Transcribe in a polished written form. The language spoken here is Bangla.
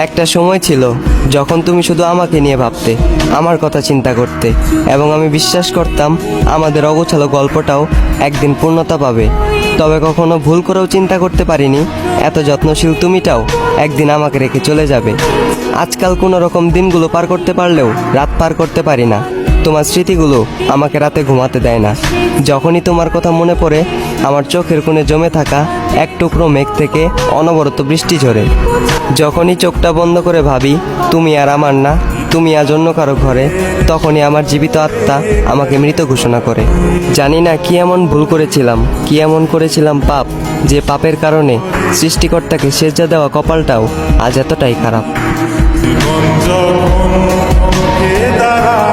একটা সময় ছিল যখন তুমি শুধু আমাকে নিয়ে ভাবতে, আমার কথা চিন্তা করতে, এবং আমি বিশ্বাস করতাম আমাদের অগোছালো গল্পটাও একদিন পূর্ণতা পাবে। তবে কখনো ভুল করেও চিন্তা করতে পারিনি এত যত্নশীল তুমিটাও একদিন আমাকে রেখে চলে যাবে। আজকাল কোনো রকম দিনগুলো পার করতে পারলেও রাত পার করতে পারি না। তোমার স্মৃতিগুলো আমাকে রাতে ঘুমাতে দেয় না। যখনই তোমার কথা মনে পড়ে আমার চোখের কোণে জমে থাকা এক টুকরো মেঘ থেকে অনবরত বৃষ্টি ঝরে। যখনই চোখটা বন্ধ করে ভাবি তুমি আর আমার না, তুমি আজ অন্য কারো ঘরে, তখনই আমার জীবিত আত্মা আমাকে মৃত ঘোষণা করে। জানি না কি এমন ভুল করেছিলাম, কি এমন করেছিলাম পাপ, যে পাপের কারণে সৃষ্টিকর্তাকে সেজদা দেওয়া কপালটাও আজ এতটাই খারাপ। জীবন যখন মুখে দাঁড়ায়